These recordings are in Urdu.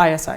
ISI,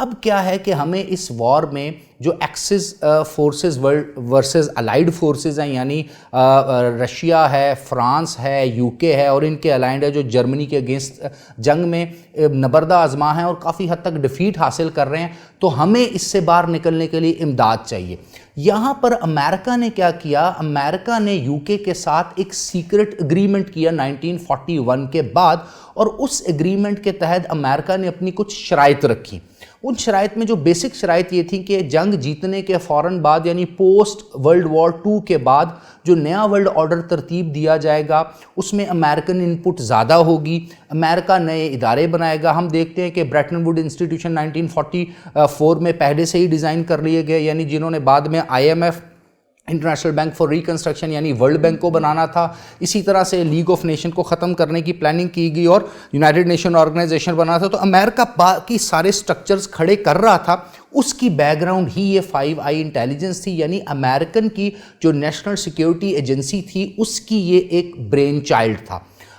اب کیا ہے کہ ہمیں اس وار میں جو axis forces versus allied forces ہیں، یعنی رشیا ہے، فرانس ہے، یو کے ہے اور ان کے الائنڈ ہے جو جرمنی کے اگینسٹ جنگ میں نبردہ آزما ہیں اور کافی حد تک ڈیفیٹ حاصل کر رہے ہیں، تو ہمیں اس سے باہر نکلنے کے لیے امداد چاہیے۔ یہاں پر امریکہ نے کیا کیا، امریکہ نے یو کے کے ساتھ ایک سیکرٹ اگریمنٹ کیا 1941 کے بعد، اور اس اگریمنٹ کے تحت امریکہ نے اپنی کچھ شرائط رکھی۔ ان شرائط میں جو بیسک شرائط یہ تھی کہ جنگ جیتنے کے فوراً بعد، یعنی پوسٹ ورلڈ وار 2 کے بعد جو نیا ورلڈ آرڈر ترتیب دیا جائے گا اس میں امریکن انپٹ زیادہ ہوگی، امریکہ نئے ادارے بنائے گا۔ ہم دیکھتے ہیں کہ بریٹن ووڈ انسٹیٹیوشن 1944 میں پہلے سے ہی ڈیزائن کر لیے گئے، یعنی جنہوں نے بعد میں IMF international bank for reconstruction یعنی ورلڈ بینک کو بنانا تھا، اسی طرح سے لیگ آف نیشن کو ختم کرنے کی پلاننگ کی گئی اور یونائٹڈ نیشن آرگنائزیشن بنا تھا۔ تو امریکہ باقی سارے سٹرکچرز کھڑے کر رہا تھا، اس کی بیک گراؤنڈ ہی یہ 5i انٹیلیجنس تھی، یعنی امریکن کی جو نیشنل سیکیورٹی ایجنسی تھی اس کی یہ ایک برین چائلڈ تھا۔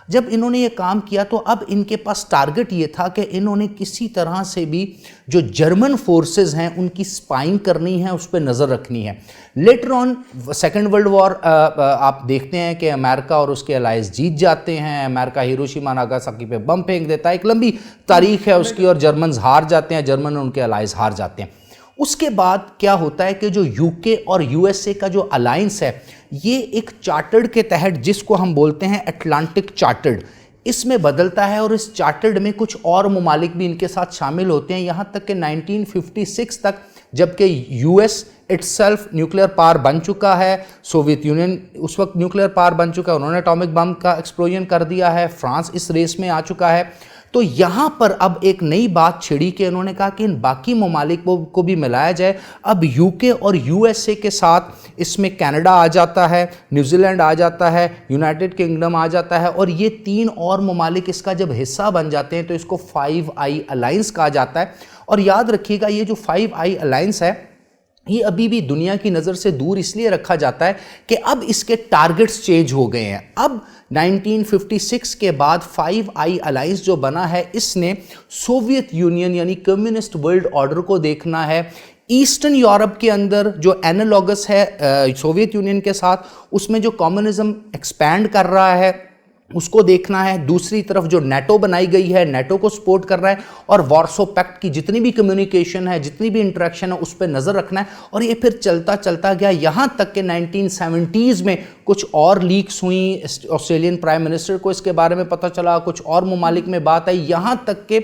جب انہوں نے یہ کام کیا تو اب ان کے پاس ٹارگٹ یہ تھا کہ انہوں نے کسی طرح سے بھی جو جرمن فورسز ہیں ان کی سپائنگ کرنی ہے، اس پہ نظر رکھنی ہے۔ Later on second world war آپ دیکھتے ہیں کہ امریکہ اور اس کے الائز جیت جاتے ہیں، امریکہ ہیروشیما ناگاساکی پہ بم پھینک دیتا ہے، ایک لمبی تاریخ ہے اس کی، اور جرمنز ہار جاتے ہیں، جرمن اور ان کے الائز ہار جاتے ہیں۔ اس کے بعد کیا ہوتا ہے کہ جو یو کے اور USA کا جو الائنس ہے یہ ایک چارٹرڈ کے تحت، جس کو ہم بولتے ہیں اٹلانٹک چارٹرڈ، اس میں بدلتا ہے، اور اس چارٹرڈ میں کچھ اور ممالک بھی ان کے ساتھ شامل ہوتے ہیں، یہاں تک کہ 1956 تک، جبکہ US اٹسیلف نیوکلیئر پاور بن چکا ہے، سوویت یونین اس وقت نیوکلیئر پاور بن چکا ہے، انہوں نے اٹامک بم کا ایکسپلوژن کر دیا ہے، فرانس اس ریس میں آ چکا ہے۔ تو یہاں پر اب ایک نئی بات چھڑی کہ انہوں نے کہا کہ ان باقی ممالک کو بھی ملایا جائے۔ اب یو کے اور USA کے ساتھ اس میں کینیڈا آ جاتا ہے، نیوزی لینڈ آ جاتا ہے، یونائٹڈ کنگڈم آ جاتا ہے، اور یہ 3 اور ممالک اس کا جب حصہ بن جاتے ہیں تو اس کو 5i الائنس کہا جاتا ہے۔ اور یاد رکھیے گا یہ جو 5i الائنس ہے یہ ابھی بھی دنیا کی نظر سے دور اس لیے رکھا جاتا ہے کہ اب اس کے ٹارگٹس چینج ہو گئے ہیں۔ اب 1956 کے بعد 5i الائنس جو بنا ہے اس نے سوویت یونین یعنی کمیونسٹ ورلڈ آرڈر کو دیکھنا ہے، ایسٹرن یورپ کے اندر جو اینالوگس ہے سوویت یونین کے ساتھ، اس میں جو کمیونزم ایکسپینڈ کر رہا ہے اس کو دیکھنا ہے، دوسری طرف جو نیٹو بنائی گئی ہے نیٹو کو سپورٹ کر رہا ہے، اور وارسو پیکٹ کی جتنی بھی کمیونیکیشن ہے، جتنی بھی انٹریکشن ہے اس پہ نظر رکھنا ہے۔ اور یہ پھر چلتا گیا یہاں تک کہ 1970s میں کچھ اور لیکس ہوئیں، آسٹریلین پرائم منسٹر کو اس کے بارے میں پتہ چلا، کچھ اور ممالک میں بات آئی، یہاں تک کہ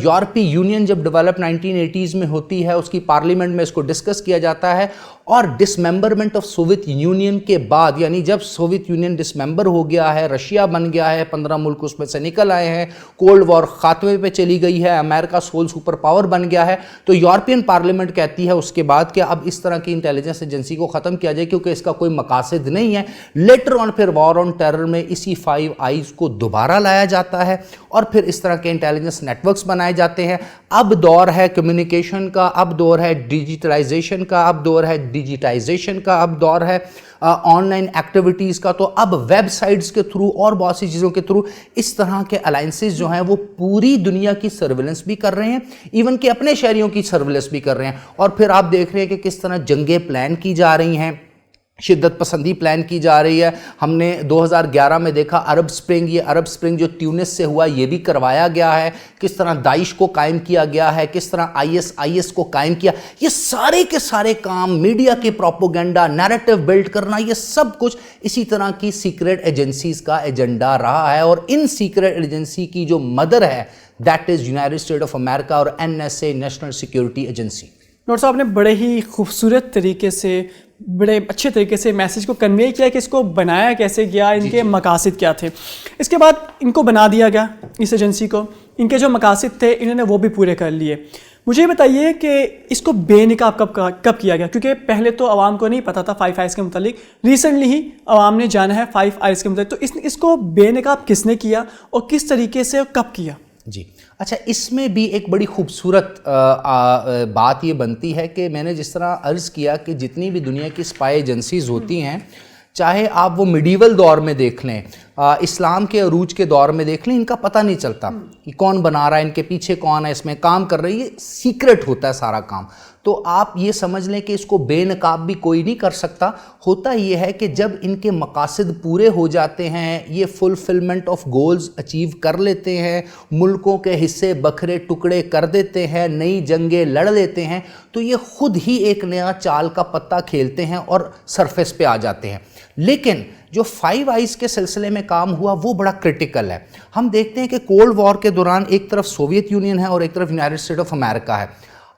یورپی یونین جب ڈیولپ 1980s میں ہوتی ہے اس کی پارلیمنٹ میں اس کو ڈسکس کیا جاتا ہے، اور ڈسممبرمنٹ آف سوویت یونین کے بعد، یعنی جب سوویت یونین ڈسممبر ہو گیا ہے، رشیا بن گیا ہے، 15 ملک اس میں سے نکل آئے ہیں، کولڈ وار خاتمے پہ چلی گئی ہے، امریکہ سول سپر پاور بن گیا ہے، تو یورپین پارلیمنٹ کہتی ہے اس کے بعد کہ اب اس طرح کی انٹیلیجنس ایجنسی کو ختم کیا جائے کیونکہ اس کا کوئی مقاصد نہیں ہے۔ لیٹر آن پھر وار آن ٹیرر میں اسی 5i's کو دوبارہ لایا جاتا ہے اور پھر اس طرح کے انٹیلیجنس نیٹ ورکس بنائے جاتے ہیں۔ اب دور ہے کمیونیکیشن کا، اب دور ہے ڈیجیٹلائزیشن کا، اب دور ہے ڈیجیٹائزیشن کا، اب دور ہے آن لائن ایکٹیویٹیز کا، تو اب ویب سائٹس کے تھرو اور بہت سی چیزوں کے تھرو اس طرح کے الائنسز جو ہیں وہ پوری دنیا کی سرویلنس بھی کر رہے ہیں، ایون کہ اپنے شہریوں کی سرویلنس بھی کر رہے ہیں۔ اور پھر آپ دیکھ رہے ہیں کہ کس طرح جنگیں پلان کی جا رہی ہیں، شدت پسندی پلان کی جا رہی ہے۔ ہم نے 2011 میں دیکھا عرب سپرنگ، یہ عرب سپرنگ جو تیونس سے ہوا یہ بھی کروایا گیا ہے، کس طرح داعش کو قائم کیا گیا ہے، کس طرح IS کو قائم کیا، یہ سارے کے سارے کام، میڈیا کے پروپیگنڈا، نیریٹو بلڈ کرنا، یہ سب کچھ اسی طرح کی سیکرٹ ایجنسیز کا ایجنڈا رہا ہے۔ اور ان سیکرٹ ایجنسی کی جو مدر ہے that is United state of America اور NSA national security agency. Doctor صاحب نے بڑے ہی خوبصورت طریقے سے، بڑے اچھے طریقے سے میسیج کو کنوے کیا کہ اس کو بنایا کیسے گیا، ان کے مقاصد کیا تھے۔ اس کے بعد ان کو بنا دیا گیا، اس ایجنسی کو، ان کے جو مقاصد تھے انہوں نے وہ بھی پورے کر لیے۔ مجھے یہ بتائیے کہ اس کو بے نقاب کب کیا گیا، کیونکہ پہلے تو عوام کو نہیں پتہ تھا 5i's کے متعلق، ریسنٹلی ہی عوام نے جانا ہے 5i's کے متعلق، تو اس کو بے نقاب کس نے کیا اور کس طریقے سے اور کب کیا؟ جی اچھا، اس میں بھی ایک بڑی خوبصورت بات یہ بنتی ہے کہ میں نے جس طرح عرض کیا کہ جتنی بھی دنیا کی اسپائی ایجنسیز ہوتی ہیں، چاہے آپ وہ میڈیول دور میں دیکھ لیں اسلام کے عروج کے دور میں دیکھ لیں ان کا پتہ نہیں چلتا کہ کون بنا رہا ہے, ان کے پیچھے کون ہے, اس میں کام کر رہی ہے, سیکرٹ ہوتا ہے سارا کام. تو آپ یہ سمجھ لیں کہ اس کو بے نقاب بھی کوئی نہیں کر سکتا. ہوتا یہ ہے کہ جب ان کے مقاصد پورے ہو جاتے ہیں, یہ فلفلمنٹ آف گولز اچیو کر لیتے ہیں, ملکوں کے حصے بکھرے ٹکڑے کر دیتے ہیں, نئی جنگیں لڑ لیتے ہیں, تو یہ خود ہی ایک نیا چال کا پتہ کھیلتے ہیں اور سرفیس پہ آ جاتے ہیں. لیکن جو 5 آئیز کے سلسلے میں کام ہوا وہ بڑا کرٹیکل ہے. ہم دیکھتے ہیں کہ کولڈ وار کے دوران ایک طرف سوویت یونین ہے اور ایک طرف یونائٹڈ اسٹیٹ آف امریکہ ہے.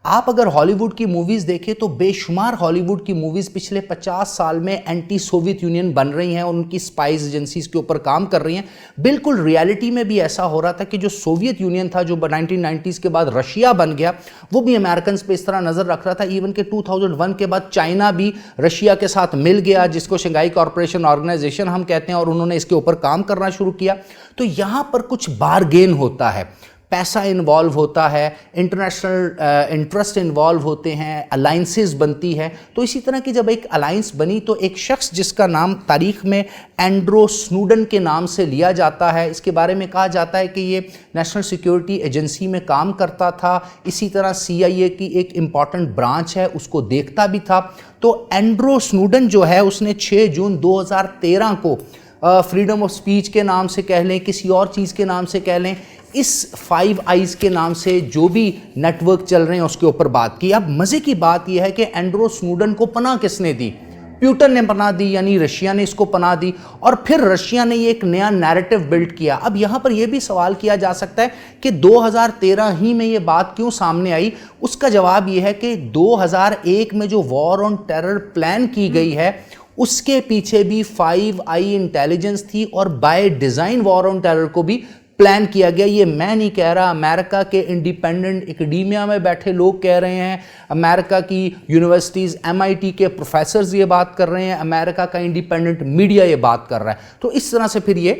آپ اگر ہالی ووڈ کی موویز دیکھیں تو بے شمار ہالی ووڈ کی موویز پچھلے 50 سال میں اینٹی سوویت یونین بن رہی ہیں اور ان کی سپائز ایجنسیز کے اوپر کام کر رہی ہیں. بالکل ریالٹی میں بھی ایسا ہو رہا تھا کہ جو سوویت یونین تھا, جو 1990s کے بعد رشیا بن گیا, وہ بھی امریکنز پہ اس طرح نظر رکھ رہا تھا. ایون کہ 2001 کے بعد چائنا بھی رشیا کے ساتھ مل گیا, جس کو شنگھائی کارپوریشن آرگنائزیشن ہم کہتے ہیں, اور انہوں نے اس کے اوپر کام کرنا شروع کیا. تو یہاں پر کچھ بارگین ہوتا ہے, پیسہ انوالو ہوتا ہے, انٹرنیشنل انٹرسٹ انوالو ہوتے ہیں, الائنسز بنتی ہے. تو اسی طرح کی جب ایک الائنس بنی تو ایک شخص جس کا نام تاریخ میں اینڈرو سنوڈن کے نام سے لیا جاتا ہے, اس کے بارے میں کہا جاتا ہے کہ یہ نیشنل سیکیورٹی ایجنسی میں کام کرتا تھا, اسی طرح CIA کی ایک امپورٹنٹ برانچ ہے اس کو دیکھتا بھی تھا. تو اینڈرو سنوڈن جو ہے اس نے 6 جون 2013 کو فریڈم آف سپیچ کے نام سے کہہ لیں, کسی اور چیز کے نام سے کہہ لیں, اس 5 آئیز کے نام سے جو بھی نیٹ ورک چل رہے ہیں اس کے اوپر بات کی. اب مزے کی بات یہ ہے کہ اینڈرو سنوڈن کو پناہ کس نے دی؟ پیوٹن نے پناہ دی, یعنی رشیا نے اس کو پناہ دی, اور پھر رشیا نے یہ ایک نیا نیریٹو بلڈ کیا. اب یہاں پر یہ بھی سوال کیا جا سکتا ہے کہ 2013 ہی میں یہ بات کیوں سامنے آئی؟ اس کا جواب یہ ہے کہ 2001 میں جو وار آن ٹیرر پلان کی گئی ہے اس کے پیچھے بھی 5 آئی انٹیلیجنس تھی, اور by design war on terror کو بھی پلان کیا گیا. یہ میں نہیں کہہ رہا, امریکہ کے انڈیپینڈنٹ اکیڈیمیا میں بیٹھے لوگ کہہ رہے ہیں, امریکہ کی یونیورسٹیز MIT کے پروفیسرز یہ بات کر رہے ہیں, امریکہ کا انڈیپینڈنٹ میڈیا یہ بات کر رہا ہے. تو اس طرح سے پھر یہ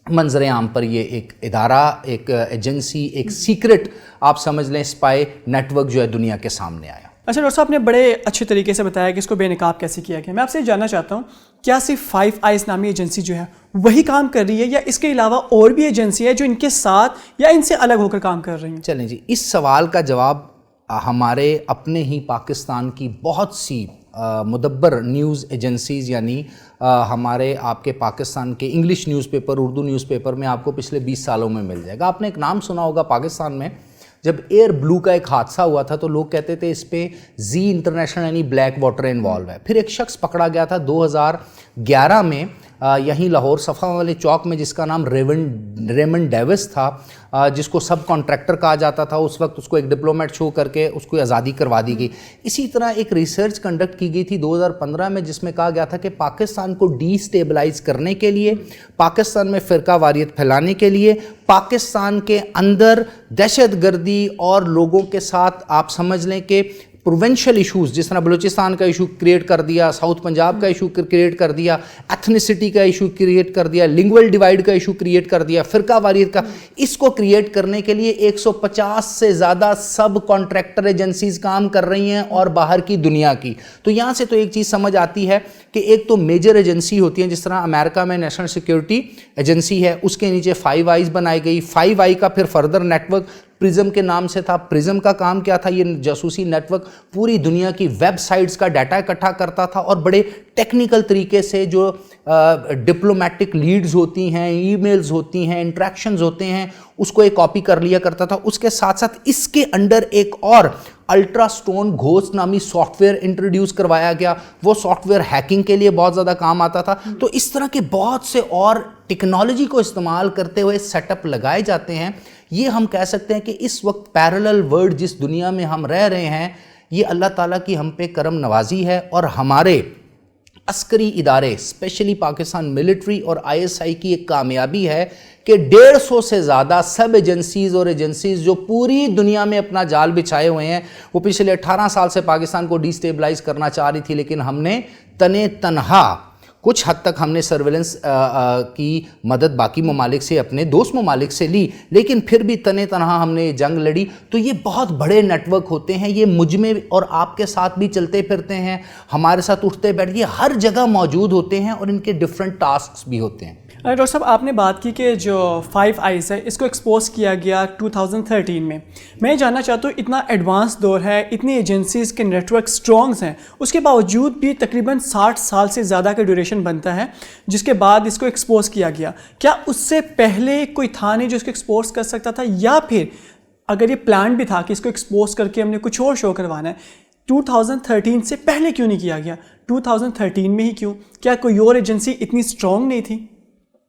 منظر عام پر یہ ایک ادارہ, ایک ایجنسی, ایک سیکرٹ آپ سمجھ لیں اسپائی نیٹ ورک جو ہے دنیا کے سامنے آیا. اچھا ڈاکٹر صاحب نے بڑے اچھے طریقے سے بتایا کہ اس کو بے نقاب کیسے کیا گیا. میں آپ سے جاننا چاہتا ہوں کیا صرف 5 آئیز نامی ایجنسی جو ہے وہی کام کر رہی ہے, یا اس کے علاوہ اور بھی ایجنسی ہے جو ان کے ساتھ یا ان سے الگ ہو کر کام کر رہی ہیں؟ چلیں جی, اس سوال کا جواب ہمارے اپنے ہی پاکستان کی بہت سی مدبر نیوز ایجنسیز, یعنی ہمارے آپ کے پاکستان کے English news paper, Urdu news paper میں آپ کو پچھلے 20 سالوں میں مل جائے گا. آپ نے ایک نام سنا ہوگا پاکستان میں, جب ایئر بلو کا ایک حادثہ ہوا تھا تو لوگ کہتے تھے اس پہ زی انٹرنیشنل یعنی بلیک واٹر انوالو ہے. پھر ایک شخص پکڑا گیا تھا 2011 میں یہیں لاہور صفا والے چوک میں, جس کا نام ریمنڈ ڈیوس تھا, جس کو سب کانٹریکٹر کہا جاتا تھا. اس وقت اس کو ایک ڈپلومیٹ شو کر کے اس کو آزادی کروا دی گئی. اسی طرح ایک ریسرچ کنڈکٹ کی گئی تھی 2015 میں, جس میں کہا گیا تھا کہ پاکستان کو ڈی اسٹیبلائز کرنے کے لیے, پاکستان میں فرقہ واریت پھیلانے کے لیے, پاکستان کے اندر دہشت گردی اور لوگوں کے ساتھ آپ سمجھ لیں کہ پروونشل ایشوز, جس طرح بلوچستان کا ایشو کریٹ کر دیا, ساؤتھ پنجاب کا ایشو کریٹ کر دیا, ایتھنیسٹی کا ایشو کریٹ کر دیا, لنگول ڈیوائیڈ کا ایشو کریٹ کر دیا, فرقہ واریت کا, اس کو کریٹ کرنے کے لیے 150 سے زیادہ سب کانٹریکٹر ایجنسیز کام کر رہی ہیں, اور باہر کی دنیا کی. تو یہاں سے تو ایک چیز سمجھ آتی ہے کہ ایک تو میجر ایجنسی ہوتی ہیں, جس طرح امریکہ میں نیشنل سیکیورٹی ایجنسی ہے, اس کے نیچے 5 آئیز بنائی گئی. 5 آئی کا پھر فردر نیٹ ورک پرزم کے نام سے تھا. پرزم کا کام کیا تھا؟ یہ جاسوسی نیٹ ورک پوری دنیا کی ویب سائٹس کا ڈیٹا اکٹھا کرتا تھا, اور بڑے ٹیکنیکل طریقے سے جو ڈپلومیٹک لیڈز ہوتی ہیں, ای میلز ہوتی ہیں, انٹریکشنز ہوتے ہیں, اس کو ایک کاپی کر لیا کرتا تھا. اس کے ساتھ ساتھ اس کے انڈر ایک اور الٹرا سٹون گھوسٹ نامی سافٹ ویئر انٹروڈیوس کروایا گیا. وہ سافٹ ویئر ہیکنگ کے لیے بہت زیادہ کام آتا تھا. تو اس طرح کے بہت سے اور ٹیکنالوجی کو استعمال کرتے ہوئے سیٹ اپ لگائے جاتے ہیں. یہ ہم کہہ سکتے ہیں کہ اس وقت پیرلل ورلڈ جس دنیا میں ہم رہ رہے ہیں, یہ اللہ تعالیٰ کی ہم پہ کرم نوازی ہے, اور ہمارے عسکری ادارے اسپیشلی پاکستان ملٹری اور ISI کی ایک کامیابی ہے کہ 150 سے زیادہ سب ایجنسیز اور ایجنسیز جو پوری دنیا میں اپنا جال بچھائے ہوئے ہیں, وہ پچھلے 18 سال سے پاکستان کو ڈی اسٹیبلائز کرنا چاہ رہی تھی, لیکن ہم نے تنہا کچھ حد تک ہم نے سرویلنس کی مدد باقی ممالک سے, اپنے دوست ممالک سے لی, لیکن پھر بھی تنے تنہا ہم نے جنگ لڑی. تو یہ بہت بڑے نیٹ ورک ہوتے ہیں, یہ مجھ میں اور آپ کے ساتھ بھی چلتے پھرتے ہیں, ہمارے ساتھ اٹھتے بیٹھتے, یہ ہر جگہ موجود ہوتے ہیں اور ان کے ڈفرینٹ ٹاسکس بھی ہوتے ہیں. ڈاکٹر صاحب آپ نے بات کی کہ جو 5 آئیز ہے اس کو ایکسپوز کیا گیا 2013 میں. میں جاننا چاہتا ہوں اتنا ایڈوانس دور ہے, اتنی ایجنسیز کے نیٹ ورک اسٹرانگس ہیں, اس کے باوجود بھی تقریباً 60 سال سے زیادہ کا ڈیوریشن بنتا ہے جس کے بعد اس کو ایکسپوز کیا گیا. کیا اس سے پہلے کوئی تھا نہیں جو اس کو ایکسپوز کر سکتا تھا, یا پھر اگر یہ پلان بھی تھا کہ اس کو ایکسپوز کر کے ہم نے کچھ اور شو کروانا ہے, 2013 سے پہلے کیوں نہیں کیا گیا, 2013 میں ہی کیوں؟ کیا کوئی اور ایجنسی اتنی اسٹرانگ نہیں تھی؟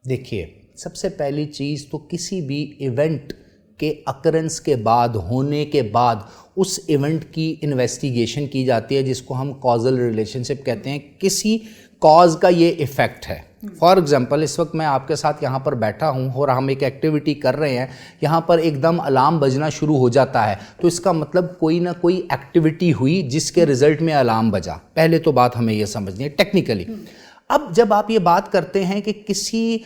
دیکھیے, سب سے پہلی چیز تو کسی بھی ایونٹ کے اکرنس کے بعد, ہونے کے بعد, اس ایونٹ کی انویسٹیگیشن کی جاتی ہے جس کو ہم کازل ریلیشن شپ کہتے ہیں. کسی کاز کا یہ ایفیکٹ ہے. فار ایگزامپل اس وقت میں آپ کے ساتھ یہاں پر بیٹھا ہوں اور ہم ایک ایکٹیویٹی کر رہے ہیں, یہاں پر ایک دم الارم بجنا شروع ہو جاتا ہے, تو اس کا مطلب کوئی نہ کوئی ایکٹیویٹی ہوئی جس کے رزلٹ میں الارم بجا. پہلے تو بات ہمیں یہ سمجھنی ہے ٹیکنیکلی. اب جب آپ یہ بات کرتے ہیں کہ کسی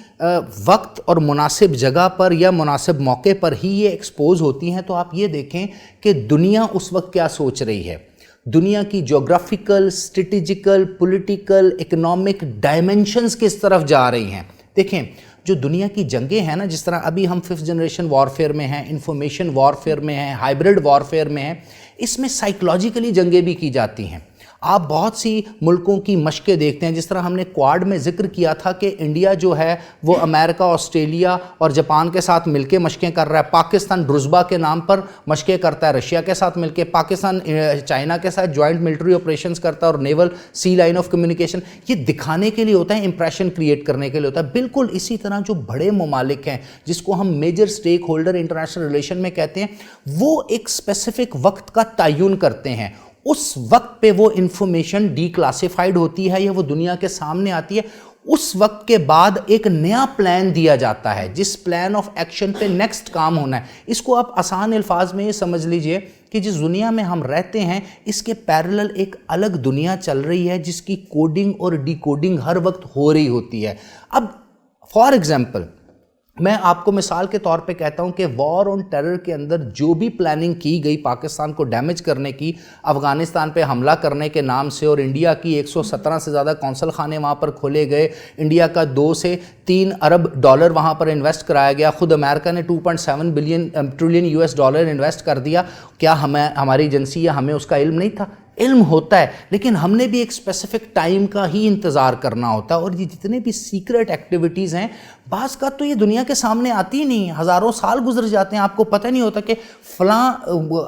وقت اور مناسب جگہ پر یا مناسب موقع پر ہی یہ ایکسپوز ہوتی ہیں, تو آپ یہ دیکھیں کہ دنیا اس وقت کیا سوچ رہی ہے. دنیا کی geographical, strategical, political, economic dimensions کس طرف جا رہی ہیں. دیکھیں, جو دنیا کی جنگیں ہیں نا, جس طرح ابھی ہم 5th جنریشن وارفیئر میں ہیں, انفارمیشن وارفیئر میں ہیں, ہائبرڈ وارفیئر میں ہیں, اس میں سائیکلوجیکلی جنگیں بھی کی جاتی ہیں. آپ بہت سی ملکوں کی مشقیں دیکھتے ہیں, جس طرح ہم نے کوارڈ میں ذکر کیا تھا کہ انڈیا جو ہے وہ امریکہ, آسٹریلیا اور جاپان کے ساتھ مل کے مشقیں کر رہا ہے. پاکستان ڈرزبا کے نام پر مشقیں کرتا ہے رشیا کے ساتھ مل کے. پاکستان چائنا کے ساتھ جوائنٹ ملٹری آپریشنز کرتا ہے اور نیول سی لائن آف کمیونیکیشن. یہ دکھانے کے لیے ہوتا ہے, امپریشن کریٹ کرنے کے لیے ہوتا ہے. بالکل اسی طرح جو بڑے ممالک ہیں جس کو ہم میجر سٹیک ہولڈر انٹرنیشنل ریلیشن میں کہتے ہیں, وہ ایک اسپیسیفک وقت کا تعین کرتے ہیں. اس وقت پہ وہ انفارمیشن ڈی کلاسیفائڈ ہوتی ہے یا وہ دنیا کے سامنے آتی ہے. اس وقت کے بعد ایک نیا پلان دیا جاتا ہے جس پلان آف ایکشن پہ نیکسٹ کام ہونا ہے. اس کو آپ آسان الفاظ میں یہ سمجھ لیجئے کہ جس دنیا میں ہم رہتے ہیں اس کے پیرلل ایک الگ دنیا چل رہی ہے جس کی کوڈنگ اور ڈی کوڈنگ ہر وقت ہو رہی ہوتی ہے. اب فار ایگزامپل میں آپ کو مثال کے طور پہ کہتا ہوں کہ وار آن ٹیرر کے اندر جو بھی پلاننگ کی گئی پاکستان کو ڈیمیج کرنے کی, افغانستان پہ حملہ کرنے کے نام سے, اور انڈیا کی 117 سے زیادہ قونصل خانے وہاں پر کھولے گئے, انڈیا کا 2 سے 3 ارب ڈالر وہاں پر انویسٹ کرایا گیا, خود امریکہ نے 2.7 ٹریلین US ڈالر انویسٹ کر دیا. کیا ہماری ایجنسی یا ہمیں اس کا علم نہیں تھا؟ علم ہوتا ہے, لیکن ہم نے بھی ایک اسپیسیفک ٹائم کا ہی انتظار کرنا ہوتا ہے. اور یہ جتنے بھی سیکرٹ ایکٹیویٹیز ہیں بعض کا تو یہ دنیا کے سامنے آتی ہی نہیں, ہزاروں سال گزر جاتے ہیں, آپ کو پتہ نہیں ہوتا کہ فلاں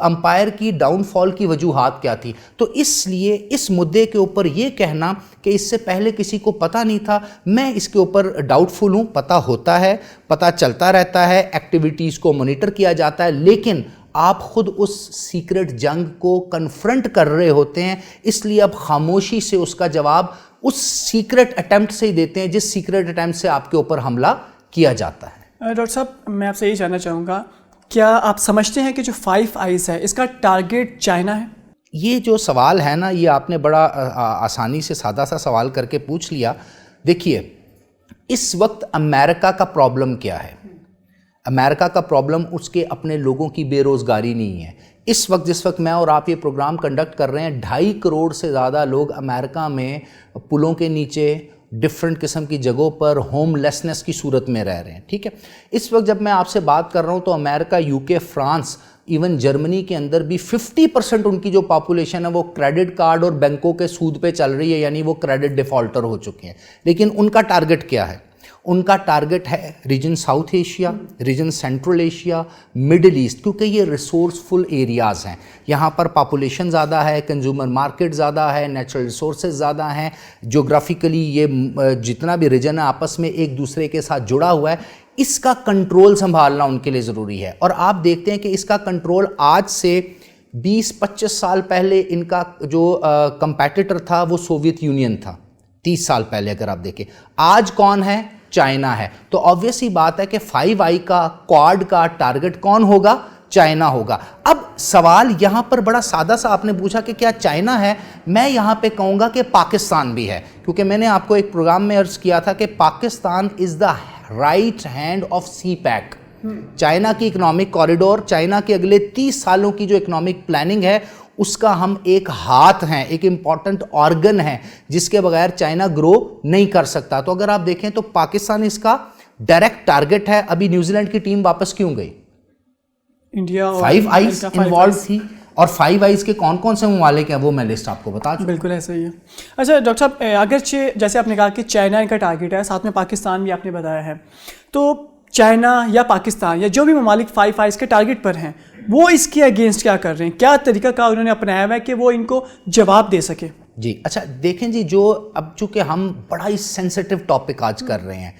امپائر کی ڈاؤن فال کی وجوہات کیا تھی. تو اس لیے اس مدعے کے اوپر یہ کہنا کہ اس سے پہلے کسی کو پتہ نہیں تھا, میں اس کے اوپر ڈاؤٹ فل ہوں. پتہ ہوتا ہے, پتہ چلتا رہتا ہے, ایکٹیویٹیز کو مانیٹر کیا جاتا ہے, لیکن آپ خود اس سیکرٹ جنگ کو کنفرنٹ کر رہے ہوتے ہیں, اس لیے اب خاموشی سے اس کا جواب اس سیکرٹ اٹیمپٹ سے ہی دیتے ہیں جس سیکرٹ اٹیمپٹ سے آپ کے اوپر حملہ کیا جاتا ہے. ڈاکٹر صاحب میں آپ سے یہ جاننا چاہوں گا, کیا آپ سمجھتے ہیں کہ جو 5 آئیز ہے اس کا ٹارگیٹ چائنا ہے؟ یہ جو سوال ہے نا, یہ آپ نے بڑا آسانی سے سادہ سا سوال کر کے پوچھ لیا. دیکھیے, اس وقت امریکہ کا پرابلم کیا ہے؟ امریکہ کا پرابلم اس کے اپنے لوگوں کی بے روزگاری نہیں ہے. اس وقت جس وقت میں اور آپ یہ پروگرام کنڈکٹ کر رہے ہیں, 2.5 کروڑ سے زیادہ لوگ امریکہ میں پلوں کے نیچے ڈفرینٹ قسم کی جگہوں پر ہوم لیسنس کی صورت میں رہ رہے ہیں. ٹھیک ہے, اس وقت جب میں آپ سے بات کر رہا ہوں تو امریکہ, UK, فرانس, ایون جرمنی کے اندر بھی 50% ان کی جو پاپولیشن ہے وہ کریڈٹ کارڈ اور بینکوں کے سود پہ چل رہی ہے, یعنی وہ کریڈٹ ڈیفالٹر ہو چکے ہیں. لیکن ان کا ٹارگٹ کیا ہے؟ ان کا ٹارگٹ ہے region South Asia, region Central Asia, Middle East, کیونکہ یہ ریسورسفل ایریاز ہیں. یہاں پر پاپولیشن زیادہ ہے, کنزیومر مارکیٹ زیادہ ہے, نیچرل ریسورسز زیادہ ہیں, جغرافیکلی یہ جتنا بھی ریجن ہے آپس میں ایک دوسرے کے ساتھ جڑا ہوا ہے. اس کا کنٹرول سنبھالنا ان کے لیے ضروری ہے. اور آپ دیکھتے ہیں کہ اس کا کنٹرول آج سے 20-25 سال پہلے ان کا جو کمپیٹیٹر تھا وہ سوویت یونین تھا. 30 سال پہلے اگر آپ دیکھیں, آج کون ہے؟ چائنا ہے. تو آبویس ہی بات ہے کہ 5 آئی کا, کوارڈ کا ٹارگٹ کون ہوگا؟ چائنا ہوگا. اب سوال یہاں پر بڑا سادہ سا آپ نے پوچھا کہ کیا چائنا ہے، میں یہاں پہ کہوں گا کہ پاکستان بھی ہے، کیونکہ میں نے آپ کو ایک پروگرام میں عرض کیا تھا کہ Pakistan is the right hand of CPEC. China کی اکنامک کوریڈور، چائنا کے اگلے 30 سالوں کی جو اکنامک پلاننگ ہے اس کا ہم ایک ہاتھ ہیں، ایک امپورٹنٹ آرگن ہے جس کے بغیر چائنا گرو نہیں کر سکتا. تو اگر آپ دیکھیں تو پاکستان اس کا ڈائریکٹ ٹارگٹ ہے. ابھی نیوزی لینڈ کی ٹیم واپس کیوں گئی؟ انڈیا اور 5 آئیز انوالو تھی، اور 5 آئیز کے کون کون سے ممالک ہیں وہ میں لسٹ آپ کو بتا چکا. بالکل ایسا ہی ہے. اچھا ڈاکٹر صاحب، اگرچہ جیسے آپ نے کہا کہ چائنا کا ٹارگٹ ہے، ساتھ میں پاکستان بھی آپ نے بتایا ہے، تو چائنا یا پاکستان یا جو بھی ممالک 5 آئیز کے ٹارگٹ پر ہیں وہ اس کے اگینسٹ کیا کر رہے ہیں؟ کیا طریقہ کار انہوں نے اپنایا ہوا ہے کہ وہ ان کو جواب دے سکے؟ جی اچھا دیکھیں جی، جو اب چونکہ ہم بڑا ہی سینسٹیو ٹاپک آج کر رہے ہیں،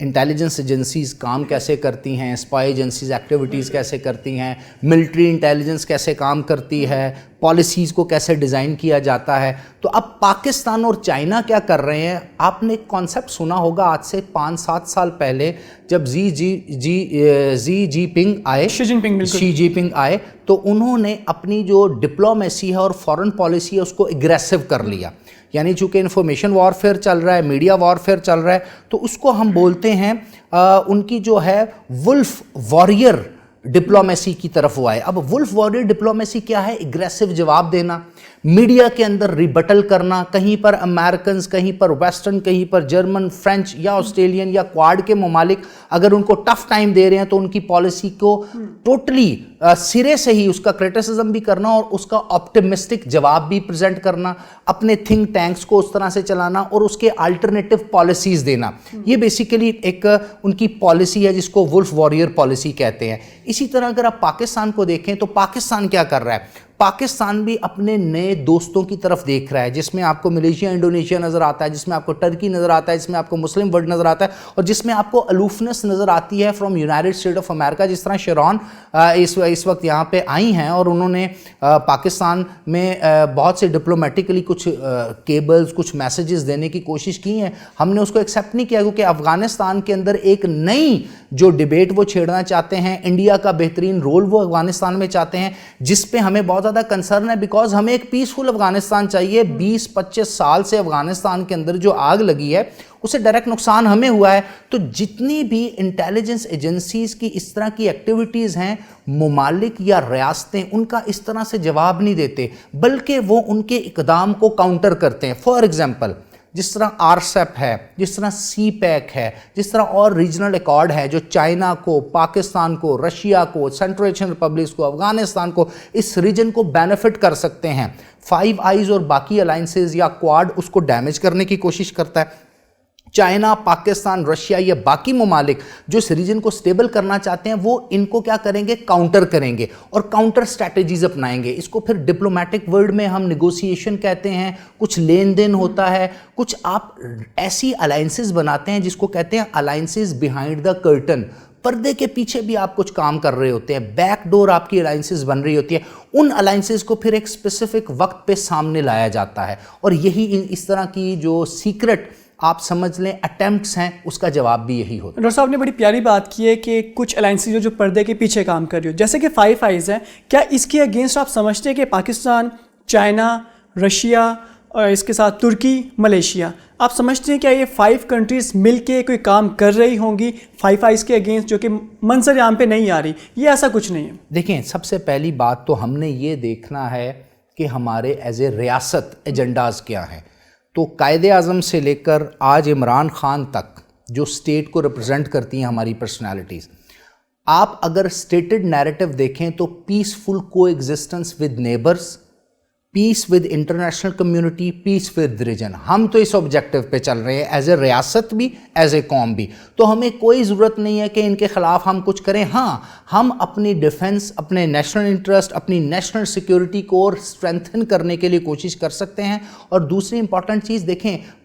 انٹیلیجنس ایجنسیز کام کیسے کرتی ہیں، اسپائی ایجنسیز ایکٹیویٹیز کیسے کرتی ہیں، ملٹری انٹیلیجنس کیسے کام کرتی ہے، پالیسیز کو کیسے ڈیزائن کیا جاتا ہے. تو اب پاکستان اور چائنا کیا کر رہے ہیں؟ آپ نے ایک کانسیپٹ سنا ہوگا آج سے 5-7 سال پہلے جب شی جی پنگ آئے تو انہوں نے اپنی جو ڈپلومیسی ہے اور فورن پالیسی ہے اس کو اگریسو کر لیا. یعنی چونکہ انفارمیشن وارفیئر چل رہا ہے، میڈیا وارفیئر چل رہا ہے، تو اس کو ہم بولتے ہیں ان کی جو ہے ولف واریر ڈپلومیسی کی طرف ہوا ہے. اب ولف واریر ڈپلومیسی کیا ہے؟ اگریسو جواب دینا، میڈیا کے اندر ریبٹل کرنا، کہیں پر امریکنز، کہیں پر ویسٹرن، کہیں پر جرمن، فرینچ یا آسٹریلین یا کوارڈ کے ممالک اگر ان کو ٹف ٹائم دے رہے ہیں تو ان کی پالیسی کو ٹوٹلی سرے سے ہی اس کا کرٹیسزم بھی کرنا اور اس کا آپٹیمسٹک جواب بھی پریزنٹ کرنا، اپنے تھنک ٹینکس کو اس طرح سے چلانا اور اس کے الٹرنیٹیو پالیسیز دینا. یہ بیسیکلی ایک ان کی پالیسی ہے جس کو ولف واریر پالیسی کہتے ہیں. اسی طرح اگر آپ پاکستان کو دیکھیں تو پاکستان کیا کر رہا ہے؟ پاکستان بھی اپنے نئے دوستوں کی طرف دیکھ رہا ہے، جس میں آپ کو ملیشیا انڈونیشیا نظر آتا ہے، جس میں آپ کو ٹرکی نظر آتا ہے، جس میں آپ کو مسلم ورلڈ نظر آتا ہے، اور جس میں آپ کو الوفنس نظر آتی ہے from United state of America. جس طرح شیرون اس وقت یہاں پہ آئی ہیں اور انہوں نے پاکستان میں بہت سے ڈپلومیٹکلی کچھ کیبلز، کچھ میسیجز دینے کی کوشش کی ہیں. ہم نے اس کو ایکسیپٹ نہیں کیا کیونکہ افغانستان کے اندر ایک نئی جو ڈیبیٹ وہ چھیڑنا چاہتے ہیں، انڈیا کا بہترین رول وہ افغانستان میں چاہتے ہیں، جس پہ ہمیں بہت زیادہ کنسرن ہے بیکاز ہمیں ایک پیسفل افغانستان چاہیے. 20-25 سال سے افغانستان کے اندر جو آگ لگی ہے اسے ڈائریکٹ نقصان ہمیں ہوا ہے. تو جتنی بھی انٹیلیجنس ایجنسیز کی اس طرح کی ایکٹیویٹیز ہیں، ممالک یا ریاستیں ان کا اس طرح سے جواب نہیں دیتے بلکہ وہ ان کے اقدام کو کاؤنٹر کرتے ہیں. فار ایگزامپل جس طرح آرسیپ ہے، جس طرح سی پیک ہے، جس طرح اور ریجنل ایکارڈ ہے جو چائنا کو، پاکستان کو، رشیا کو، سینٹرل ایشین ریپبلکس کو، افغانستان کو، اس ریجن کو بینیفٹ کر سکتے ہیں. 5 آئیز اور باقی الائنسز یا کوارڈ اس کو ڈیمیج کرنے کی کوشش کرتا ہے. چائنا، پاکستان، رشیا یا باقی ممالک جو اس ریجن کو سٹیبل کرنا چاہتے ہیں وہ ان کو کیا کریں گے؟ کاؤنٹر کریں گے اور کاؤنٹر سٹریٹجیز اپنائیں گے. اس کو پھر ڈپلومیٹک ورلڈ میں ہم نیگوسیشن کہتے ہیں. کچھ لین دین ہوتا ہے، کچھ آپ ایسی الائنسز بناتے ہیں جس کو کہتے ہیں الائنسز بیہائنڈ دا کرٹن. پردے کے پیچھے بھی آپ کچھ کام کر رہے ہوتے ہیں، بیک ڈور آپ کی الائنسز بن رہی ہوتی ہے. ان الائنسز کو پھر ایک اسپیسیفک وقت پہ سامنے لایا جاتا ہے اور یہی اس طرح کی جو سیکرٹ آپ سمجھ لیں اٹیمپٹس ہیں اس کا جواب بھی یہی ہوتا ہے. ڈاکٹر صاحب نے بڑی پیاری بات کی ہے کہ کچھ الائنسز جو پردے کے پیچھے کام کر رہی ہو، جیسے کہ 5 آئیز ہیں، کیا اس کے اگینسٹ آپ سمجھتے ہیں کہ پاکستان، چائنا، رشیا اور اس کے ساتھ ترکی، ملیشیا، آپ سمجھتے ہیں کیا یہ 5 کنٹریز مل کے کوئی کام کر رہی ہوں گی 5 آئیز کے اگینسٹ جو کہ منظر عام پہ نہیں آ رہی؟ یہ ایسا کچھ نہیں ہے. دیکھیں سب سے پہلی بات تو ہم نے یہ دیکھنا ہے کہ ہمارے ایز اے ریاست ایجنڈاز کیا ہیں. تو قائد اعظم سے لے کر آج عمران خان تک جو اسٹیٹ کو ریپرزینٹ کرتی ہیں ہماری پرسنالٹیز، آپ اگر اسٹیٹڈ نیریٹو دیکھیں تو peaceful coexistence with neighbours, peace with international community, peace with region. ہم تو اس آبجیکٹیو پہ چل رہے ہیں ایز اے ریاست بھی، ایز اے قوم بھی. تو ہمیں کوئی ضرورت نہیں ہے کہ ان کے خلاف ہم کچھ کریں. ہاں ہم اپنی ڈیفنس، اپنے نیشنل انٹرسٹ، اپنی نیشنل سیکیورٹی کو اور اسٹرینتھن کرنے کے لیے کوشش کر سکتے ہیں. اور دوسری امپورٹنٹ چیز دیکھیں،